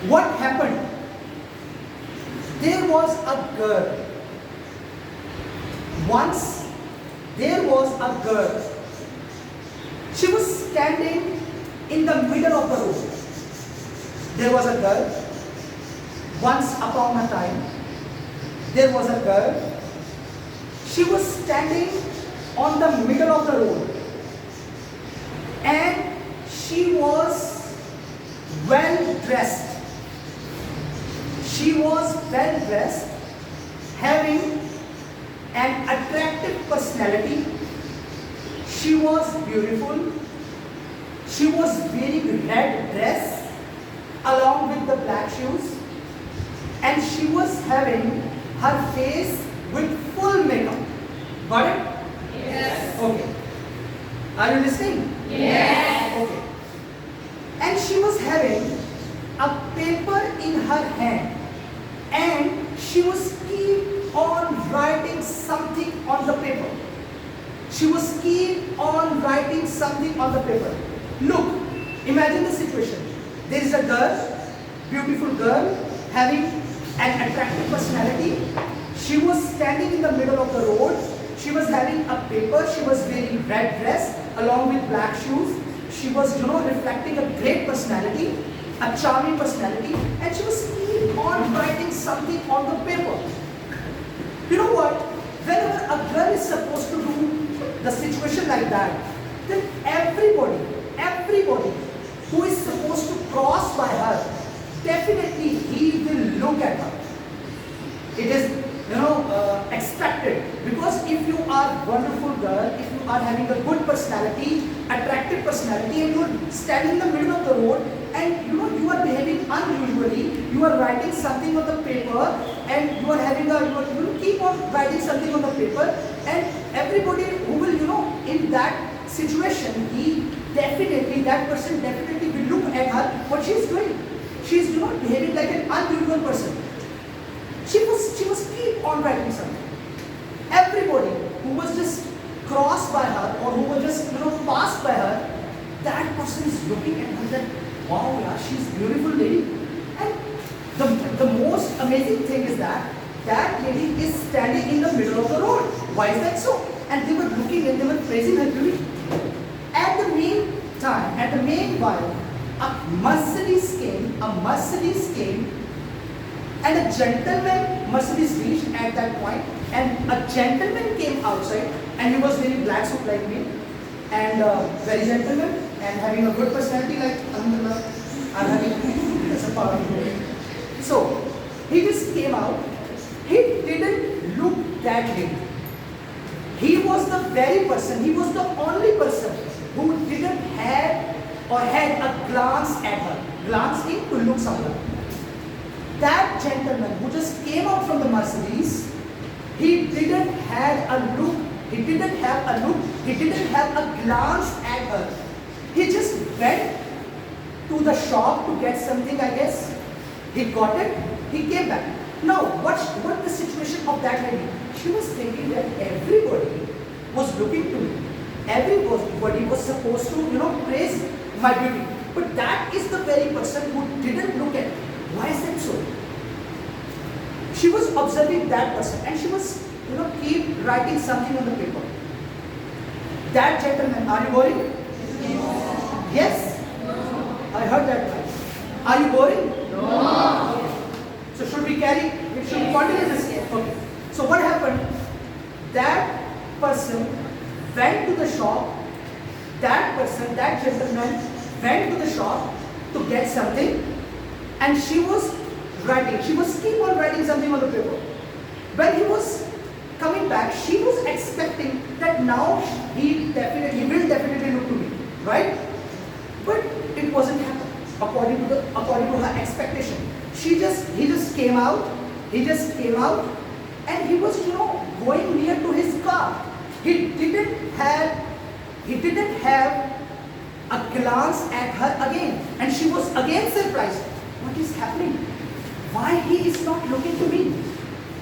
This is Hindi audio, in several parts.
What happened? There was a girl. Once there was a girl. She was standing in the middle of the road. There was a girl. Once upon a time, there was a girl. She was standing on the middle of the road. And she was well dressed. She was well dressed, having an attractive personality. She was beautiful. She was wearing red dress along with the black shoes. And she was having her face with full makeup. Got it? Yes. Okay. Are you listening? Yes. Okay. And she was having a paper in her hand. And she was keep on writing something on the paper. She was keep on writing something on the paper. Look, imagine the situation. There is a girl, beautiful girl, having an attractive personality. She was standing in the middle of the road. She was having a paper. She was wearing red dress along with black shoes. She was, reflecting a great personality, a charming personality, and she was keep on writing something on the paper. You know what? Whenever a girl is supposed to do the situation like that, then everybody who is supposed to cross by her, definitely he will look at her. It is, expected, because if you are wonderful girl, if you are having a good personality, attractive personality, and you are standing in the middle of the road, and you are behaving unusually, you are writing something on the paper, and you are having you keep on writing something on the paper, and everybody who will, in that situation, that person definitely will look at her, what she is doing. She is, behaving like an unusual person. She was keep on writing something. Everybody who was just crossed by her, or who was just passed by her, that person is looking at her that, wow, yeah, she's a beautiful lady. And the most amazing thing is that lady is standing in the middle of the road. Why is that so? And they were looking and they were praising her beauty. At the meanwhile, a Mercedes came, and a gentleman, Mercedes reached at that point, and a gentleman came outside, and he was wearing black suit like me, and very gentleman, and having a good personality like, Alhamdulillah, I'm having, that's a part of me. So, he just came out. He didn't look that lady. He was the very person, he was the only person who didn't have or had a glance at her. Glance in to look somewhere. That gentleman who just came out from the Mercedes, he didn't have a look, he didn't have a glance at her. He just went to the shop to get something, I guess. He got it, he came back. Now, what's the situation of that lady? She was thinking that everybody was looking to me. Everybody was supposed to, praise my beauty. But that is the very person who didn't look at me. Why is that so? She was observing that person, and she was, keep writing something on the paper. That gentleman, are you boring? Yes? I heard that right. Are you boring? No. Okay. So should we continue this? Okay. So what happened? That person went to the shop. That gentleman went to the shop to get something, and she was writing. She was keep on writing something on the paper. When he was coming back, she was expecting that now he will definitely look to me, right? But it wasn't happening according to her expectation. He just came out, and he was going near to his car. He didn't have a glance at her again, and she was again surprised. What is happening? Why he is not looking to me?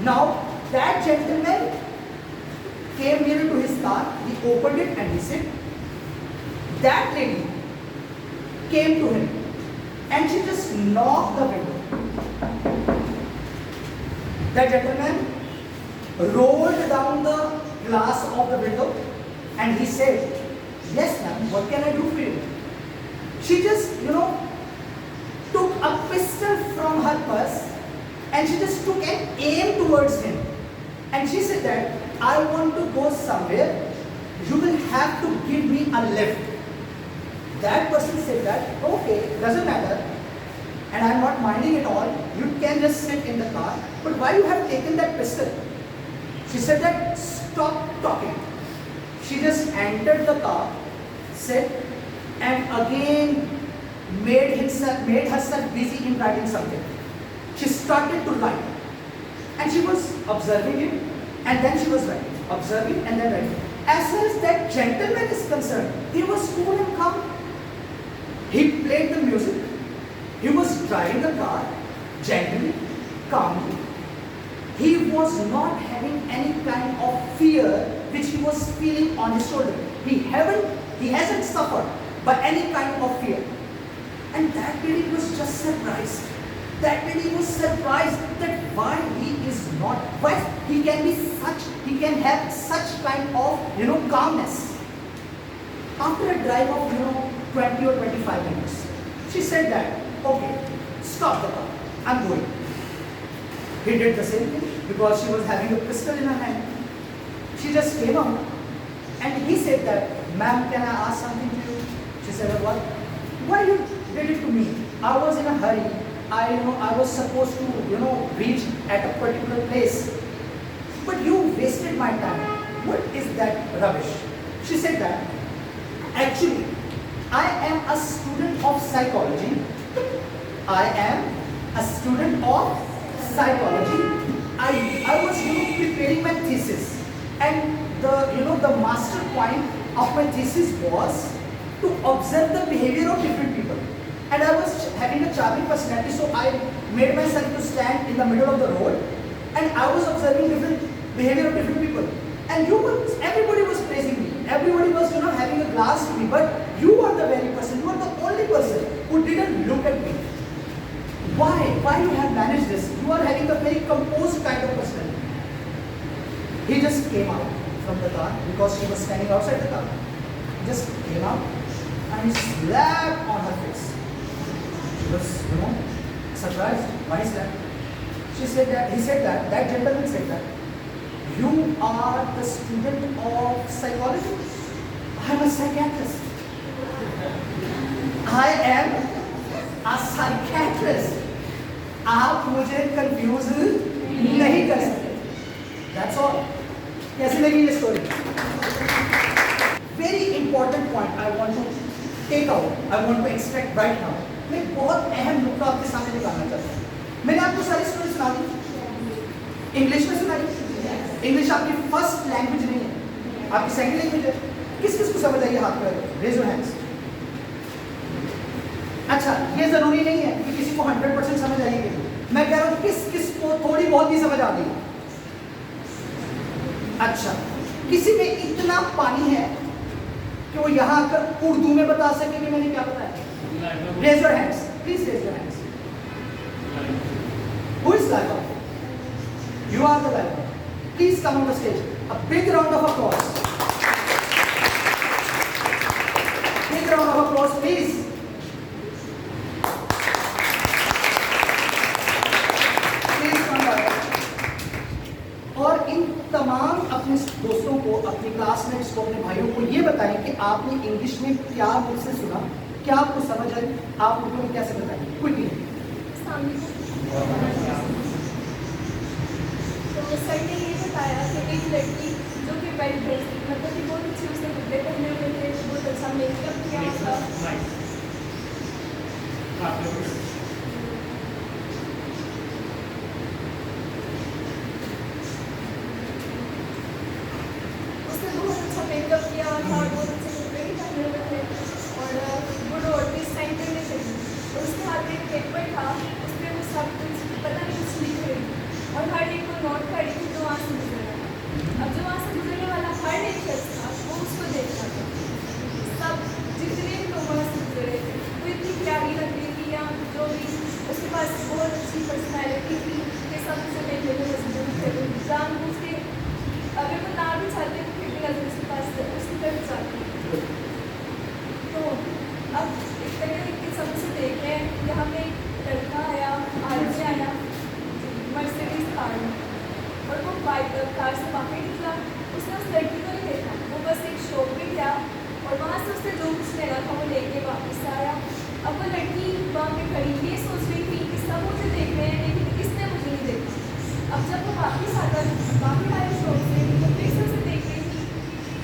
Now that gentleman came near to his car, he opened it and he said, that lady came to him and she just knocked the window. That gentleman rolled down the glass of the window and he said, "Yes, ma'am, what can I do for you?" She just, took a pistol from her purse and she just took an aim towards him. And she said that, "I want to go somewhere. You will have to give me a lift." That person said that, "Okay, doesn't matter. And I'm not minding at all. You can just sit in the car. But why you have taken that pistol?" She said that, "Stop talking." She just entered the car, sat, and again made herself busy in writing something. She started to write. And she was observing him, and then she was writing. Observing and then writing. As far as that gentleman is concerned, he was cool and calm. He played the music. He was driving the car gently, calmly. He was not having any kind of fear which he was feeling on his shoulder. He hasn't suffered by any kind of fear. And that lady was just surprised. That lady was surprised that why he can have such kind of, calmness. After a drive of, 20 or 25 minutes, she said that, "Okay, stop the car, I'm going." He did the same thing because she was having a pistol in her hand. She just came out and he said that, "Ma'am, can I ask something to you?" She said, "What?" "Why you did it to me? I was in a hurry. I was supposed to, reach at a particular place. But you wasted my time. What is that rubbish?" She said that, "Actually, I am a student of psychology. I am a student of psychology. I was, preparing my thesis. And the master point of my thesis was to observe the behavior of different people. And I was having a charming personality, so I made myself to stand in the middle of the road and I was observing different behavior of different people. And everybody was praising me. Everybody was, having a glass to me. But you are the very person, you are the only person who didn't look at me. Why? Why you have managed this? You are having a very composed kind of personality." He just came out from the car because she was standing outside the car. He just came out and he slapped on her face. She was, surprised. Why slapped? He said that gentleman said that, "You are the student of psychology? I am a psychiatrist. I am a psychiatrist. आप मुझे कंफ्यूज नहीं कर सकते." That's all. कैसी लगी ये story? Very important point I want to take out. I want to extract right now. मैं बहुत अहम नुक्ता आपके सामने निकालना चाहता हूँ. मैंने आपको सारी स्टोरी सुना दी. इंग्लिश में सुनाई. इंग्लिश आपकी फर्स्ट लैंग्वेज नहीं है, आपकी सेकंड लैंग्वेज है. किस किस को समझ आई हाथ पर? Raise your hands. अच्छा, ये जरूरी नहीं है कि किसी को 100% समझ आएगी. मैं कह रहा हूँ किस किस को थोड़ी बहुत ही समझ आ गई. अच्छा, किसी में इतना पानी है कि वो यहाँ आकर उर्दू में बता सके कि मैंने क्या बताया? Raise your hands, please raise your hands. Who is Laiba? You are the Laiba. Please come on the stage. A big round of applause. Big round of applause, please. और इन तमाम अपने दोस्तों को, अपनी क्लासमेट्स को, अपने भाइयों को ये बताएं कि आपने इंग्लिश में क्या मुझसे सुना, क्या आपको समझ आई, आप उनको कैसे बताएंगे. क्विकली. तो सर ने ये बताया कि एक लड़की जो कि वेल ड्रेस थी, मतलब कि बहुत अच्छे उसने कपड़े पहने हुए थे, बहुत अच्छा मेकअप किया था. उसने बहुत अच्छा मेकअप किया था और बहुत अच्छे कपड़े भी पहने हुए थे और वो रोड पे साइन करने चली और उसके हाथ में एक पेपर था, उसमें वो सब कुछ पता नहीं कुछ लिख रही थी और हर एक को नोट कर रही थी जो वहाँ से गुजर रहा था. अब जो वहाँ से गुजरने वाला हर एक शख्स था वो उसको देख रहा था. सब जितने भी लोग वहाँ से गुजर रहे थे वो इतनी प्यारी लग रही थी या अच्छी पर्सनैलिटी थी कि सब उसे देखने को मजबूर थे, जानबूझ के अगर वो ना भी चाहते तो फिर भी नजर उसके पास उसकी तरफ जाती। तो अब इस तरह के सब उसे देख रहे हैं, यहाँ पे एक लड़का आया, आगे आया मर्सिडीज कार में, और वो बाइक कार से बाहर निकला। उसने उस लड़की को नहीं देखा, वो बस एक शॉप पे गया और वहाँ से उसने जो कुछ लेना था वो लेके वापस आया। अब वो लड़की वहाँ पे खड़ी ये सोच रही थी कि सब मुझे देख रहे हैं लेकिन इसने मुझे नहीं देखा। अब जब वो वापस आता वापस आया शॉप से तो फिर से उसे देख रही थी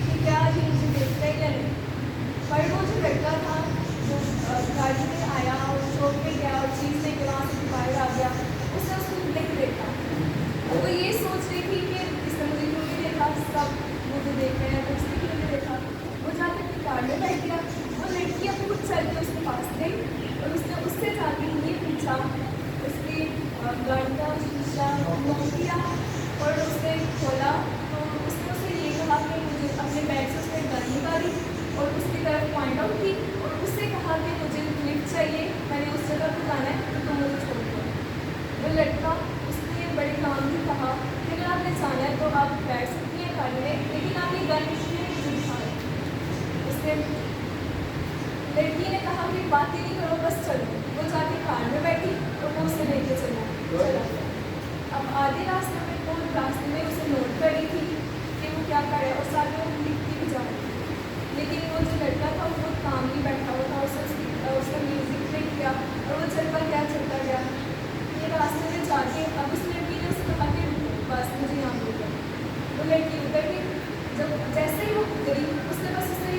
कि क्या ये मुझे देख रहा है या नहीं। पर वो जो लड़का था जो गाड़ी में आया और शॉप में गया और चीज़ लेके वहाँ से बाहर आ गया, उसने उसको नहीं देखा। और वो ये सोच रही थी कि इसने मुझे क्यों नहीं देखा, सब मुझे देख रहे हैं तो उसने क्यों नहीं देखा। वो जाकर अपनी कार में बैठ गया। वो लड़की अपने कुछ चल के उसके पास गई और उसने उससे जाके ये पूछा, उसके गाड़ी का शीशा खोल दिया और उसने खोला तो उसने उसे ये कहा कि मुझे अपने बैग से उसने गन निकाली और उसकी तरफ पॉइंट आउट की और उससे कहा कि मुझे लिफ्ट चाहिए, मैंने उस जगह पर जाना है तो तुम मुझे छोड़ दो। वो लड़का उसने बड़े काम भी कहा कि अगर आपने जाना है तो आप बैठ सकती हैं गाड़ी में, लेकिन आप ये गन इसलिए नहीं दिखा रहे। उसने लड़की ने कहा कि बात ही नहीं करो बस चलो। वो जाके कार में बैठी तो वो उसे लेके चला गया। अब आधे रास्ते में वो रास्ते में उसे नोट कर रही थी कि वो क्या करे और साथ में वो लिखती भी जा रही थी, लेकिन वो जो लड़का था वो काम नहीं बैठा हुआ था। उसका म्यूज़िक प्ले किया और वो चलता गया। ये रास्ते में जाके अब उस लड़की ने उसे कहा कि बस मुझे यहाँ मिल गया। वो लड़की उतर गई। जब जैसे ही वो उतरी उसने बस उसे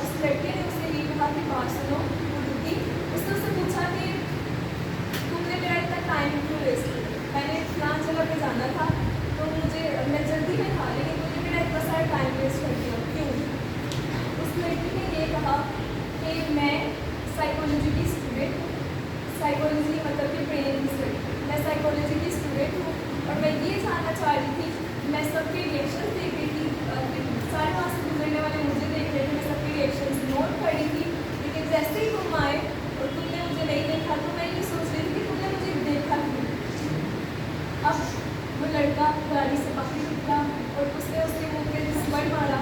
उस लड़के ने उसे ये कहा कि बात सुनो। वो रुकी। उसने उससे पूछा कि तुमने मेरा इतना टाइम क्यों वेस्ट किया, मैंने फलां जगह पे जाना था तो मैं जल्दी में था लेकिन तुमने मेरा इतना सारा टाइम वेस्ट कर दिया क्यों। उस लड़की ने ये कहा कि मैं साइकोलॉजी की स्टूडेंट हूँ, साइकोलॉजी मतलब कि ब्रेन की स्टडी, मैं साइकोलॉजी की स्टूडेंट हूँ और मैं ये जानना चाह रही थी, मैं सबके रिएक्शन देख रही थी, सारे वहाँ से गुजरने वाले मुझे देख रहे थे, मैं सबके रिएक्शन नोट कर रही थी, लेकिन जैसे ही तुम आए और तुमने मुझे नहीं देखा तो मैं ये सोच रही थी कि तुमने मुझे देखा क्यों। अब वो लड़का गाड़ी से बाहर निकला और उसने उसके मुँह पे थप्पड़ मारा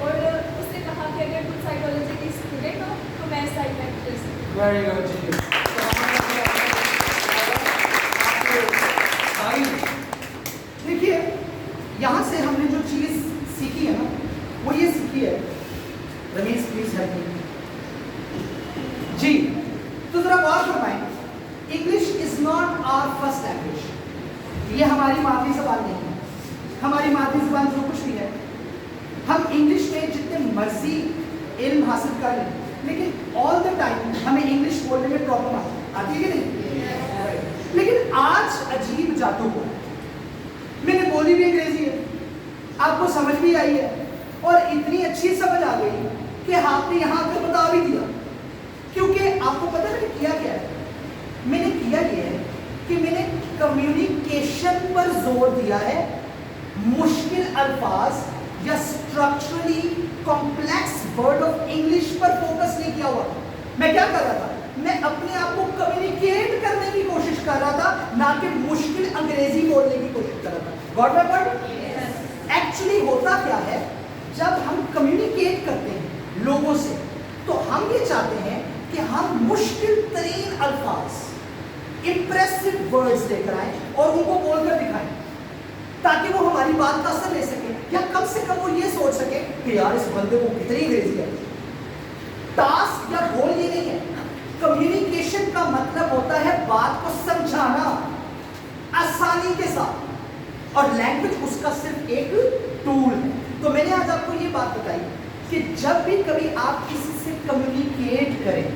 और उसने कहा कि अगर तुम साइकोलॉजी की स्टूडेंट हो तो मैं साइकियाट्रिस्ट हूँ। Very good. देखिए यहाँ से हमने जो चीज सीखी है ना वो ये सीखी है, रमेश प्लीज हेल्प मी जी। तो जरा गौर फरमाएं, English is not our first language. ये हमारी मातृ जबान नहीं है। हमारी मातृ जबान जो कुछ भी है, हम इंग्लिश में जितने मर्जी इल्म हासिल कर लें, लेकिन ऑल द टाइम हमें इंग्लिश बोलने में प्रॉब्लम आती है कि नहीं? लेकिन आज अजीब जादू हुआ, मैंने बोली भी अंग्रेजी है, आपको समझ भी आई है और इतनी अच्छी समझ आ गई कि आपने यहाँ आकर बता भी दिया। क्योंकि आपको पता मैंने किया क्या है? मैंने किया ये है कि मैंने कम्युनिकेशन पर जोर दिया है, मुश्किल अल्फाज या structurally complex word of English पर फोकस नहीं किया हुआ। मैं क्या कर रहा था? मैं अपने आप को कम्युनिकेट करने की कोशिश कर रहा था, ना कि मुश्किल अंग्रेजी बोलने की कोशिश कर रहा था। Got my point? एक्चुअली होता क्या है, जब हम कम्युनिकेट करते हैं लोगों से तो हम ये चाहते हैं कि हम मुश्किल तरीन अल्फाज, इंप्रेसिव वर्ड्स लेकर आए और उनको बोलकर दिखाएं, ताकि वो हमारी बात का असर ले सके, या कम से कम वो ये सोच सके कि यार इस बंदे को कितनी अंग्रेजी है। टास्क या गोल ये नहीं है। कम्युनिकेशन का मतलब होता है बात को समझाना आसानी के साथ, और लैंग्वेज उसका सिर्फ एक टूल है। तो मैंने आज आपको ये बात बताई कि जब भी कभी आप किसी से कम्युनिकेट करें,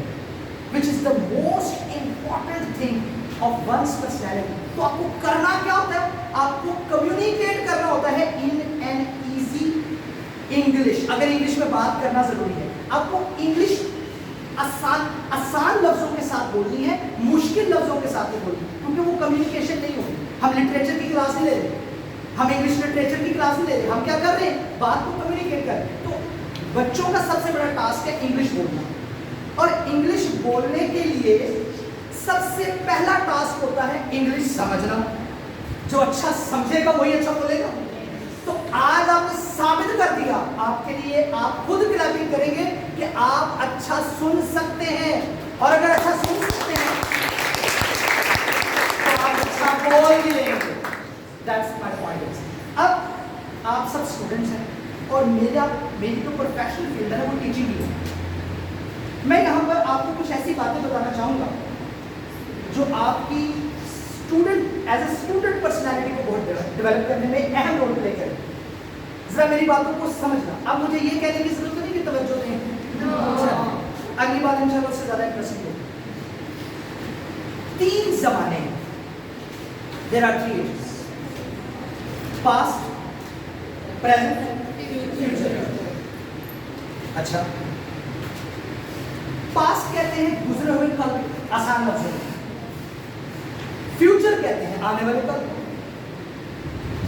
which is the most important thing of one's personality, तो आपको करना क्या होता है? आपको कम्युनिकेट करना होता है इन एन ईजी इंग्लिश। अगर इंग्लिश में बात करना जरूरी है, आपको इंग्लिश आसान लफ्जों के साथ बोलनी है, मुश्किल लफ्जों के साथ नहीं बोलनी, क्योंकि वो कम्युनिकेशन नहीं होगी। हम लिटरेचर की क्लास नहीं ले रहे, हम इंग्लिश लिटरेचर की क्लास नहीं ले रहे, हम क्या कर रहे हैं? बात को कम्युनिकेट कर रहे हैं। तो बच्चों का सबसे बड़ा टास्क है इंग्लिश बोलना, और इंग्लिश बोलने के लिए सबसे पहला टास्क होता है इंग्लिश समझना। जो अच्छा समझेगा वही अच्छा बोलेगा। तो आज आपने साबित कर दिया आपके लिए, आप खुद क्लैपिंग करेंगे कि आप अच्छा सुन सकते हैं, और अगर अच्छा सुन सकते हैं तो आप अच्छा बोल भी लेंगे। That's my point. अब आप सब स्टूडेंट्स हैं और मेरी जो प्रोफेशनल फील्ड है वो टीचिंग की है। मैं यहाँ पर आपको कुछ ऐसी बातें बताना चाहूँगा जो आपकी student as a student personality को बहुत डेवलप करने में अहम रोल प्ले करें। जरा मेरी बातों को समझना। अब मुझे ये कहने की जरूरत नहीं कि तवज्जो दें। अगली बात इंशाल्लाह उससे ज्यादा इंटरेस्टिंग होगी। 3 जमाने हैं। There are 3 ages, past, present, future. अच्छा, पास्ट कहते हैं गुजरे हुए कल, आसान लफ्ज़ है। फ्यूचर कहते हैं आने वाले कल।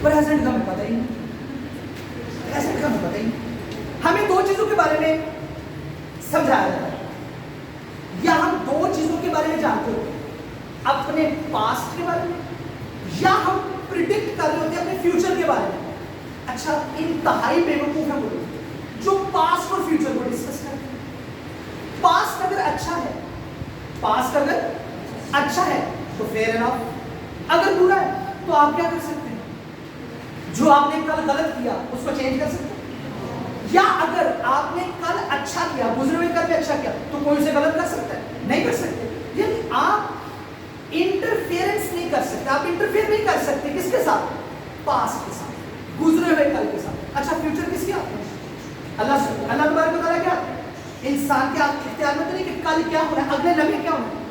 प्रेजेंट का हमें पता ही नहीं। प्रेजेंट का हमें पता ही नहीं। हमें 2 चीजों के बारे में समझाया जाता है, या हम 2 चीजों के बारे में जानते होते हैं, अपने पास्ट के बारे में, या हम प्रिडिक्ट कर रहे होते हैं अपने फ्यूचर के बारे में। अच्छा, इंतहाई बेवकूफ है वो लोग जो पास्ट और फ्यूचर को डिस्कस करते हैं। पास्ट अगर अच्छा है, पास्ट अगर अच्छा है तो फेयर एनफ। अगर बुरा है तो आप क्या कर सकते हैं? जो आपने कल गलत किया उसको चेंज कर सकते हैं। या अगर आपने कल अच्छा किया, गुजरे हुए कल में अच्छा किया, तो कोई उसे गलत कर सकता है? नहीं कर सकते। यानी आप इंटरफेरेंस नहीं कर सकते, आप इंटरफेयर नहीं कर सकते किसके साथ? पास्ट के साथ, गुजरे हुए कल के साथ। अच्छा, फ्यूचर किसके हाथ में? अल्लाह तबारक व तआला के हाथ में। इंसान के इख्तियार में तो नहीं कि कल क्या होना है, अगले लम्हे क्या होना है।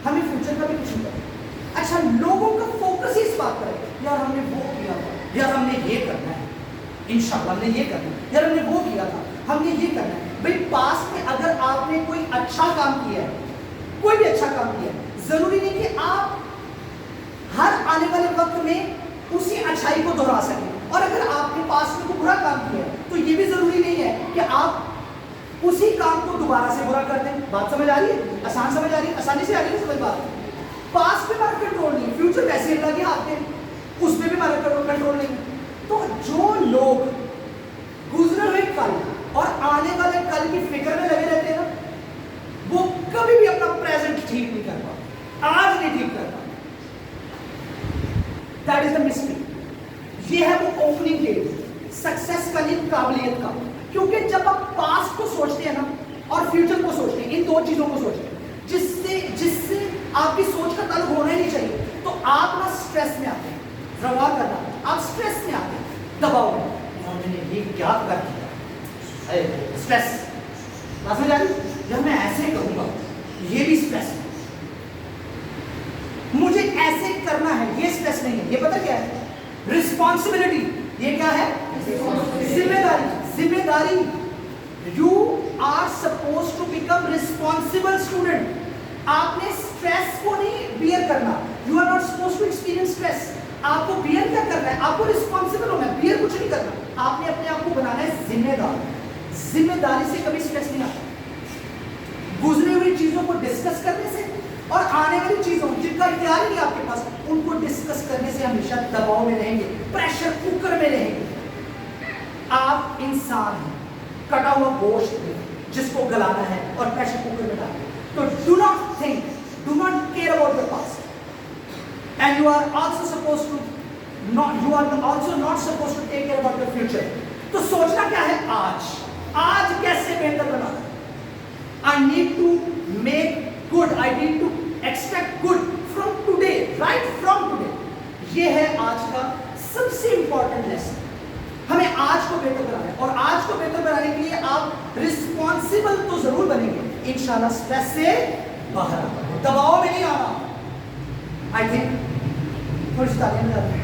हमें फ्यूचर का भी कुछ नहीं पता। अच्छा, लोगों का फोकस ही इस बात पर है, यार हमने वो किया था, यार हमने ये करना है, इंशाल्लाह हमने ये करना है, यार हमने वो किया था, हमने ये करना है। भाई, पास्ट में अगर आपने कोई अच्छा काम किया है, कोई भी अच्छा काम किया है, जरूरी नहीं कि आप हर आने वाले वक्त में उसी अच्छाई को दोहरा सकें। और अगर आपने पास्ट में कोई बुरा काम किया है तो ये भी जरूरी नहीं है कि आप उसी काम को दोबारा से बुरा कर दें। बात समझ आ रही है? आसान समझ आ रही है? आसानी से आ रही है समझ बात? पास्ट में हमारा कंट्रोल नहीं, फ्यूचर वैसे ही अल्लाह के हाथ में, उसमें भी हमारा कंट्रोल नहीं। तो जो लोग गुजरे हुए कल और आने वाले कल की फिक्र में लगे रहते हैं ना, वो कभी भी अपना प्रेजेंट ठीक नहीं कर पाते, आज नहीं ठीक कर पाते। That is the mistake. ये है वो ओपनिंग गेट सक्सेस का नहीं, काबिलियत का। क्योंकि जब आप पास्ट को सोचते हैं ना और फ्यूचर को सोचते हैं, इन 2 चीजों को सोचते हैं, जिससे आपकी सोच का ताल्लुक होना ही नहीं चाहिए, तो आप ना स्ट्रेस में आते हैं। रवा करना, आप स्ट्रेस में आते हैं, दबाव में, और मैंने ये क्या कर दिया, स्ट्रेस। समझ आ रही? जब मैं ऐसे करूंगा, ये भी स्ट्रेस है, मुझे ऐसे करना है, ये स्ट्रेस नहीं है। ये पता क्या है? रिस्पॉन्सिबिलिटी। ये क्या है? जिम्मेदारी। जिम्मेदारी। You are suppose to become responsible student. आपने स्ट्रेस को नहीं बियर करना। You are not suppose to experience stress. आपको बियर क्या करना है? आपको रिस्पॉन्सिबल होना है, बियर कुछ नहीं करना। आपने अपने आप को बनाना है जिम्मेदार। जिम्मेदारी से कभी स्ट्रेस नहीं आता। गुजरी हुई चीजों को डिस्कस करने से और आने वाली चीजों जिनका इख्तियार ही नहीं आपके पास, उनको डिस्कस करने से हमेशा दबाव में रहेंगे, प्रेशर कुकर में रहेंगे। आप इंसान हैं, कटा हुआ गोश्त जिसको गलाना है और प्रेशर कुकर में डालना। तो do not think, do not care about the past, and you are also suppose to not, you are also not suppose to take care about the future. तो सोचना क्या है? आज कैसे बेहतर बनाना। I need to make good, I need to expect good from today, right from today. ये है आज का सबसे इंपॉर्टेंट लेसन। हमें आज को बेहतर बनाना है, और आज को बेहतर बनाने के लिए आप रिस्पॉन्सिबल तो जरूर बनेंगे, इंशाल्लाह स्ट्रेस से बाहर आना, दबाव में नहीं आना। आई थिंक थोड़ी सी तालियां बजा दें।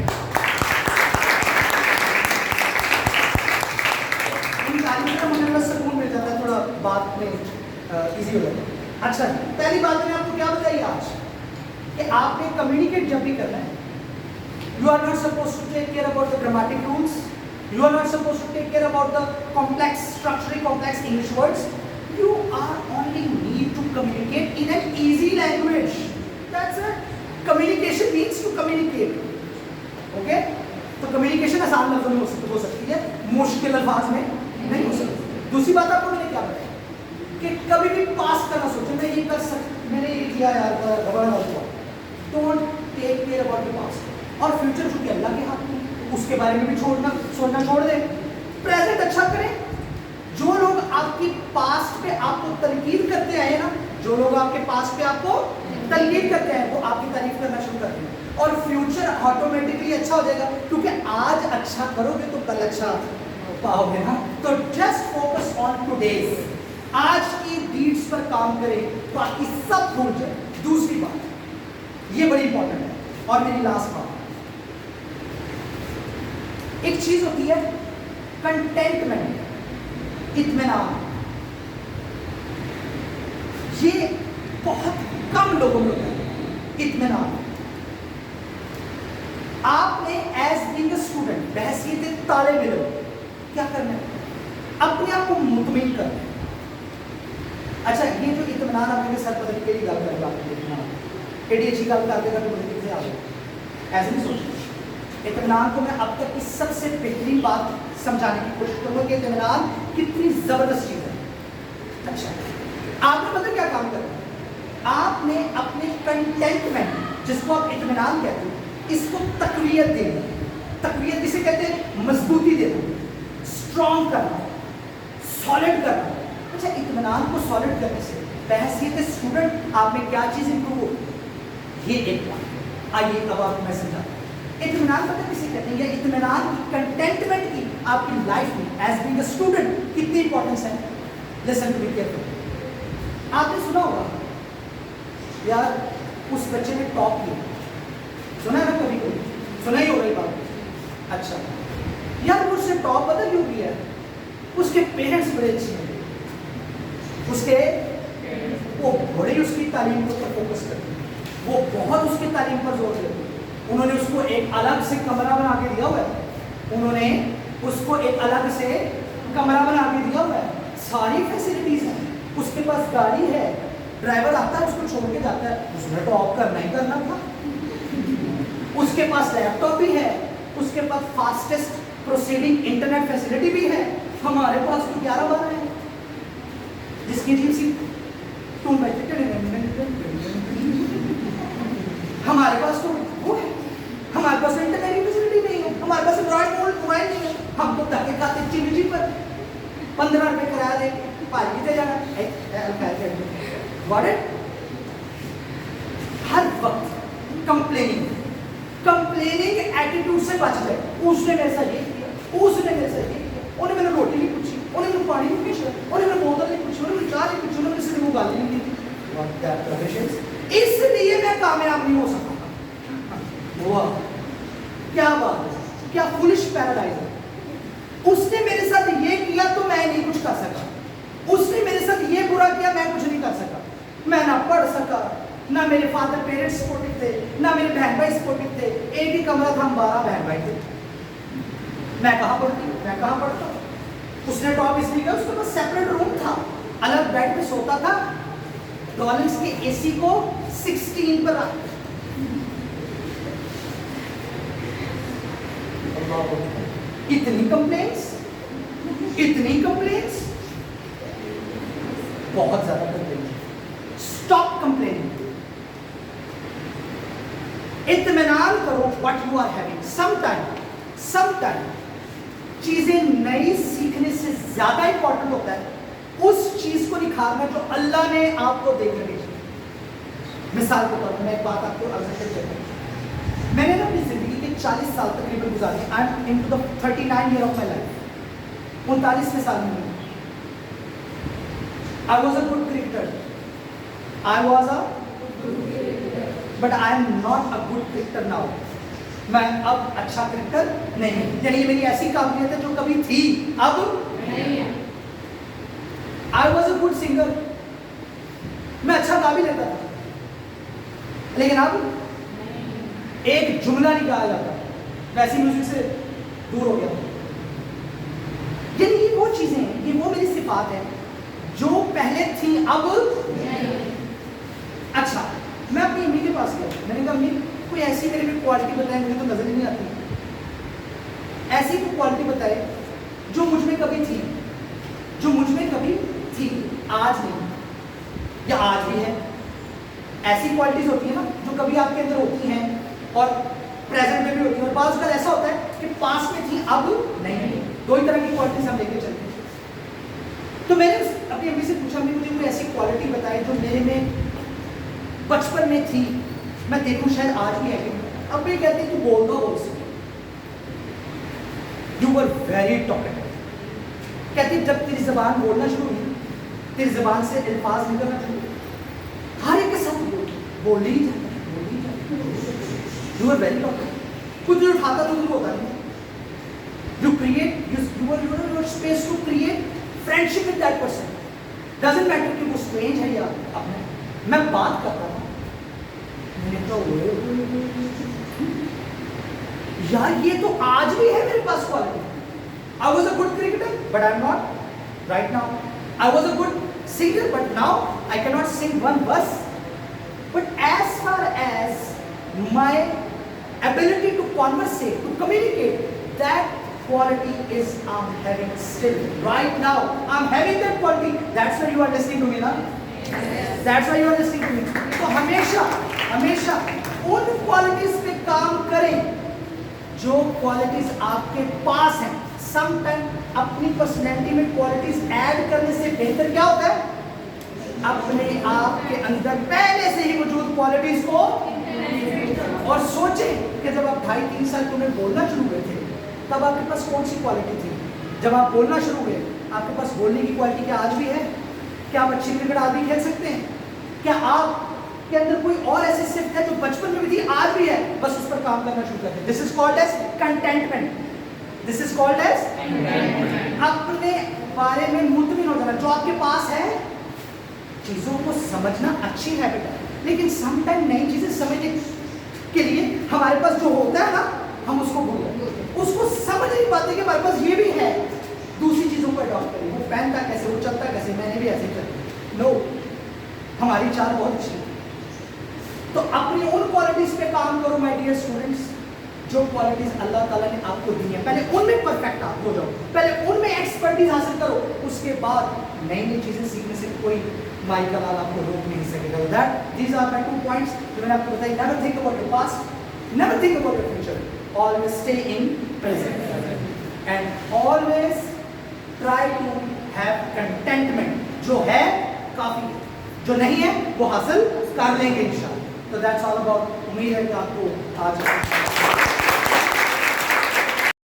इन तालियों से मुझे थोड़ा सुकून मिल जाता है, थोड़ा बात में इजी हो जाता है। अच्छा, पहली बात मैंने आपको क्या बताई आज कि आपने कम्युनिकेट जब भी करना है, you are not suppose to take care about the grammatic rules, you are not suppose to take care about the complex structurally complex English words, you are only need to communicate in an easy language. That's it. Communication means to communicate. Okay, तो कम्युनिकेशन आसान लफ्जों में हो सकती है, मुश्किल अल्फाज में नहीं हो सकती. दूसरी बात आपको मैंने क्या बताया कि कभी भी पास करना सोचे, मैं ये कर सकता, मैंने ये किया यार, घबरा ना हुआ. Don't take care about the past. और फ्यूचर चूंकि अल्लाह के हाथ में, उसके बारे में भी सोचना छोड़ दें. प्रेजेंट अच्छा करें. जो लोग आपकी पास्ट पे आपको तनकीद करते आए ना, जो लोग आपके पास्ट पे आपको तनकीद करते हैं, वो आपकी तारीफ करना शुरू करते हैं. और फ्यूचर ऑटोमेटिकली अच्छा हो जाएगा, क्योंकि आज अच्छा करोगे तो कल अच्छा पाओगे ना. तो जस्ट फोकस ऑन टुडेज. आज की डीड्स पर काम करें, बाकी सब भूल जाए. दूसरी बात, ये बड़ी इंपॉर्टेंट है, और मेरी लास्ट बात, एक चीज होती है कंटेंटमेंट, इत्मीनान. ये बहुत कम लोगों में होता है इत्मीनान. आपने एज बीइंग अ स्टूडेंट, बहसीयत तालिब इल्म, क्या करना है? अपने आप को मुतमईन करना है. अच्छा, ये जो इत्मीनान आपके सर पता नहीं केड़ी गल कर रहा है, केड़ी अच्छी गल कर देगा तो मुझे कितने आ गए, ऐसे नहीं सोचना. इत्मीनान को मैं अब तक की सबसे बेहतरीन बात समझाने की कोशिश करूंगा कि इत्मीनान कितनी जबरदस्त चीज है. अच्छा, आपने पता क्या काम करना है? आपने अपने कंटेंटमेंट, जिसको आप इत्मीनान कहते हैं, इसको तकवीयत देना. तकवीयत किसे कहते हैं? मजबूती देना, स्ट्रॉन्ग करना, सॉलिड करना. अच्छा, इत्मीनान को सॉलिड करने से बहसीयत स्टूडेंट आप में क्या चीज इंप्रूव होगी? ये एक बात. आइए अब आपको मैं समझाता हूं. इत्मीनान पता किसे कहते हैं, या इत्मीनान की, कंटेंटमेंट की आपकी लाइफ में एज बीइंग अ स्टूडेंट कितनी इंपॉर्टेंस है. Listen to me carefully. आपने सुना होगा यार, उस बच्चे ने टॉप किया, सुना है ना? कभी कभी सुना ही होगा ये बात. अच्छा यार, वो उससे टॉप पता क्यों किया? उसके पेरेंट्स बड़े अच्छे हैं, उसके वो बड़े उसकी तालीम पर फोकस करते हैं, वो बहुत उसकी तालीम पर जोर देते हैं. उन्होंने उसको एक अलग से कमरा बना के दिया हुआ है, उन्होंने उसको एक अलग से कमरा बना के दिया हुआ है, सारी फैसिलिटीज हैं, उसके पास गाड़ी है, ड्राइवर आता है उसको छोड़ के जाता है. उसने टॉप करना ही करना था. उसके पास लैपटॉप भी है, उसके पास फास्टेस्ट प्रोसीडिंग इंटरनेट फैसिलिटी भी है. हमारे पास तो 11-12 है, जिसकी सी हमारे पास तो वो है, हमारे पास इंटरनेट की फैसिलिटी नहीं है, हमारे पास एंड्रॉइड मोबाइल नहीं है. हम तो धक्के खाते चिमची पर 15 रुपए किराया दे पार्टी से जाना. हर वक्त कंप्लेनिंग एटीट्यूड से बच जाए. उसने मेरे साथ ये किया, उसने मेरे साथ ये किया, उन्हें मैंने रोटी नहीं पूछी, उन्हें मैंने पानी नहीं पूछा, उन्हें मैंने बोतल नहीं पूछी, उन्हें मैंने चाय नहीं पूछी, उन्हें मेरे से वो गाली नहीं दी. इसलिए मैं कामयाब नहीं हो सकता. हुआ क्या बात है, क्या फुलिश पैराडाइज है. उसने मेरे साथ ये किया तो मैं नहीं कुछ कर सका, उसने मेरे साथ ये बुरा किया, मैं कुछ नहीं कर सका. मैं ना पढ़ सका, ना मेरे फादर पेरेंट्स सपोर्टिव थे, ना मेरे बहन भाई सपोर्टिव थे. एक ही कमरा था, हम 12 बहन भाई थे. मैं कहाँ पढ़ती, मैं कहाँ पढ़ता. उसने टॉप इसलिए किया, उसके पास सेपरेट रूम था, अलग बेड पे सोता था. डॉलिंग्स के एसी को 16 पर रखा. इतनी कंप्लेंट्स, बहुत ज्यादा कंप्लेंट्स. Stop complaining. इत्मीनान करो what you are having. Sometime चीजें नई सीखने से ज्यादा इंपॉर्टेंट होता है उस चीज को निखारना जो अल्लाह ने आपको देकर भेजी. मिसाल के तौर पर मैं एक बात आपको अर्ज करता हूं. मैंने ना अपनी जिंदगी के 40 साल तकरीबन गुजारे. I am into the 39 year of my life. 39वें साल में I was a good cricketer. But I am not a good cricketer now. मैं अब अच्छा क्रिकेटर नहीं. यानी मेरी ऐसी काबिलियत है जो कभी थी अब नहीं है. आई वॉज अ गुड सिंगर. मैं अच्छा गा भी लेता था, लेकिन अब एक जुमला नहीं गाया जाता, वैसी म्यूजिक से दूर हो गया. यानी ये वो चीजें हैं, ये वो मेरी सिफात है जो पहले थी अब नहीं. अच्छा, मैं अपनी अम्मी के पास गया, मैंने कहा अम्मी कोई ऐसी मेरे में क्वालिटी बताए, मुझे तो नजर ही नहीं आती, ऐसी कोई क्वालिटी बताए जो मुझ में कभी थी, जो मुझ में कभी थी आज नहीं या आज भी है। ऐसी क्वालिटीज होती है ना जो कभी आपके अंदर होती हैं और प्रेजेंट में भी होती है, और बात ऐसा होता है कि पास में थी अब नहीं है। दो ही तरह की क्वालिटीज हम लेके चलते हैं। तो मैंने अपनी अम्मी से पूछा, मुझे कोई ऐसी क्वालिटी बताई जो मेरे में बचपन में थी, मैं देखूं शायद आज भी है। अब ये कहती तू बोल दो, बोल सके, यू वर वेरी टॉकेटिव। कहती जब तेरी जबान बोलना शुरू हुई, तेरी जबान से अल्फाज निकलना शुरू हुए, हर एक के साथ बोल ही जाता, बोल ही जाता। You were very talkative. कुछ भी उठाता तो कुछ होता नहीं। You create, you were space to create friendship with that person. Doesn't matter कि वो स्ट्रेंज है या अपना। मैं बात कर रहा हूँ, मैंने कहा यार ये तो आज भी है मेरे पास quality. I was a good cricketer, but I'm not right now. I was a good singer, but now I cannot sing one verse. But as far as my ability to conversate, to communicate, that quality is I'm having still right now. I'm having that quality. That's why you are listening to me now. That's why you are listening to me. तो हमेशा हमेशा उन क्वालिटीज पे काम करें जो क्वालिटीज आपके पास हैं। समटाइम अपनी पर्सनैलिटी में क्वालिटीज ऐड करने से बेहतर क्या होता है, अपने आप के अंदर पहले से ही मौजूद क्वालिटीज को। और सोचें कि जब आप 2.5-3 साल तुमने बोलना शुरू हुए थे, तब आपके पास कौन सी क्वालिटी थी? जब आप बोलना शुरू हुए, आपके पास बोलने की क्वालिटी क्या आज भी है? क्या आप अच्छी क्रिकेट आज भी खेल सकते हैं? क्या आप के अंदर कोई और ऐसी सिफ्ट है जो बचपन में भी थी, आज भी है, बस उस पर काम करना शुरू करते हैं? This is called as contentment. This is called as अपने बारे में मुतमिन हो जाना। जो आपके पास है, चीजों को समझना अच्छी हैबिट है, लेकिन समटाइम नई चीजें समझने के लिए हमारे पास जो होता है ना, हम उसको भूल जाते हैं, उसको समझ नहीं पाते कि हमारे पास ये भी है। दूसरी चीजों को अडॉप्ट करें। वो पहनता कैसे, वो चलता कैसे, मैंने भी ऐसे चलता। नो, हमारी चाल बहुत अच्छी है। तो अपनी उन क्वालिटीज पे काम करो माय डियर स्टूडेंट्स, जो क्वालिटीज अल्लाह ताला ने आपको दी है। पहले उनमें परफेक्ट आप हो जाओ, पहले उनमें एक्सपर्टीज हासिल करो, उसके बाद नई नई चीजें सीखने से कोई माई का लाल आपको रोक नहीं सकेगा। That these are my 2 points जो मैंने आपको बताई। Never think about your past, never think about your future, always stay in present and always try to have contentment. जो है काफी है, जो नहीं है वो हासिल कर लेंगे इंशाल्लाह। तो दैट्स ऑल अबाउट। उम्मीद है कि आपको आज